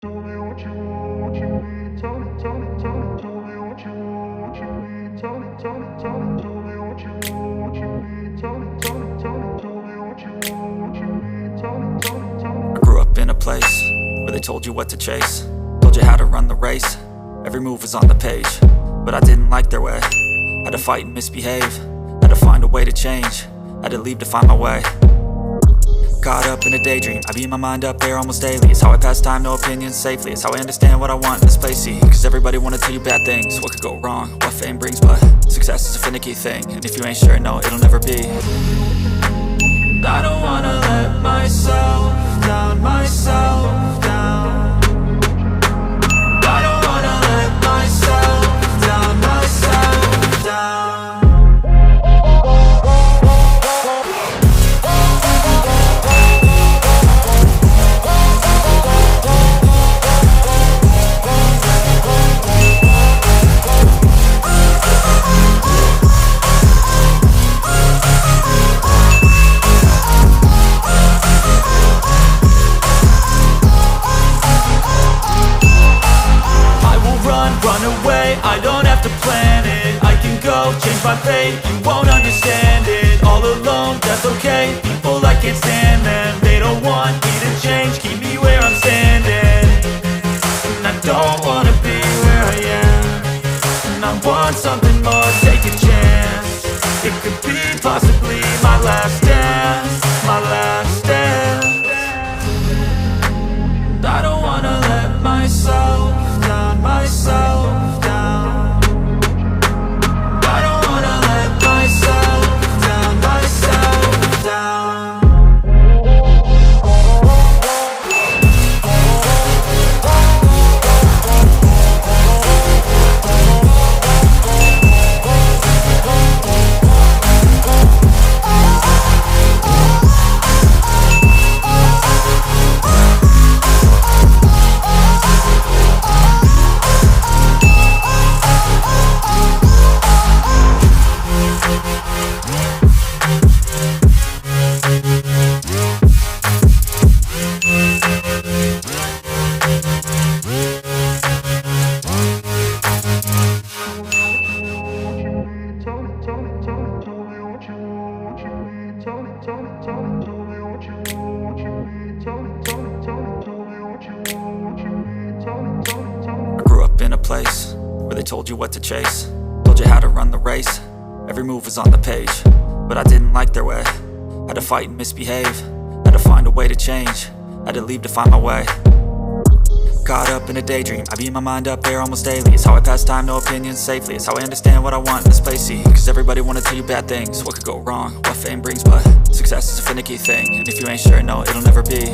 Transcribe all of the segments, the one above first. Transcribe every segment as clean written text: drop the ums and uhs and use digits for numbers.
Tell me what you need. Tell me. Tell me what you need. Tell me. Tell me what you need. Tell me what you need. Tell me. I grew up in a place where they told you what to chase, told you how to run the race. Every move was on the page, but I didn't like their way. Had to fight and misbehave, had to find a way to change, had to leave to find my way. Caught up in a daydream, I beat my mind up there almost daily. It's how I pass time, no opinions safely. It's how I understand what I want in this place, see. Cause everybody wanna tell you bad things, what could go wrong, what fame brings. But success is a finicky thing, and if you ain't sure, no, it'll never be. I don't wanna let myself down, myself down. I don't wanna let myself down, myself down. I don't have to plan it, I can go change my fate. You won't understand it, all alone, that's okay. People, I can't stand them, they don't want me to change. Keep me where I'm standing, and I don't wanna be where I am. And I want something more, take a chance. It could be possibly my last dance, my last dance. I don't wanna let myself down, myself down. I grew up in a place where they told you what to chase, told you how to run the race. Every move was on the page, but I didn't like their way. Had to fight and misbehave, had to find a way to change, had to leave to find my way. Caught up in a daydream, I beat my mind up there almost daily. It's how I pass time, no opinions safely. It's how I understand what I want in this place, see. Cause everybody wanna tell you bad things, what could go wrong, what fame brings. But success is a finicky thing, and if you ain't sure, no, it'll never be.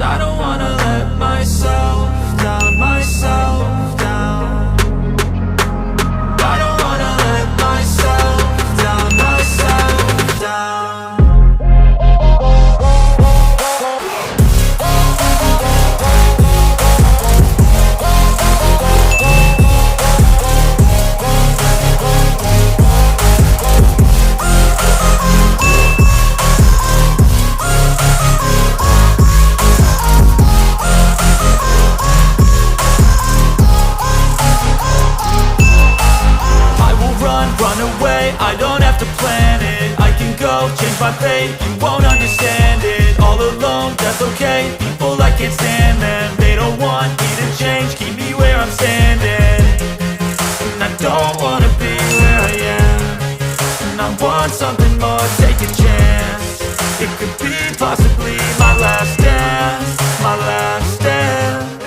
I don't wanna let myself down, myself down. I don't wanna let myself down, myself down. I don't have to plan it, I can go change my fate. You won't understand it, all alone, that's okay. People, I can't stand them, they don't want me to change. Keep me where I'm standing, and I don't wanna be where I am. And I want something more, take a chance. It could be possibly my last dance, my last dance.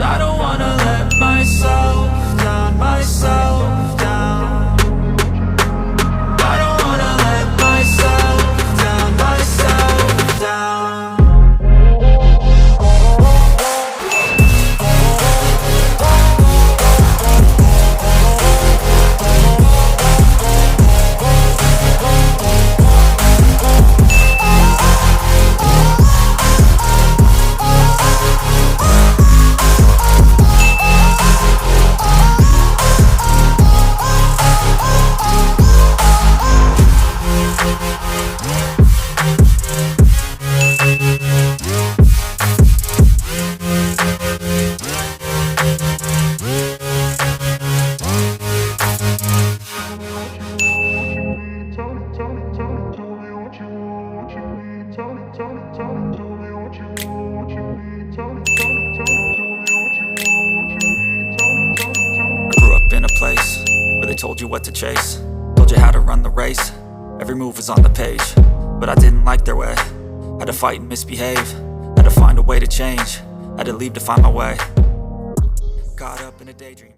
I don't wanna let myself down, myself down. place where they told you what to chase, told you how to run the race. Every move was on the page, but I didn't like their way. Had to fight and misbehave, had to find a way to change, had to leave to find my way. Caught up in a daydream.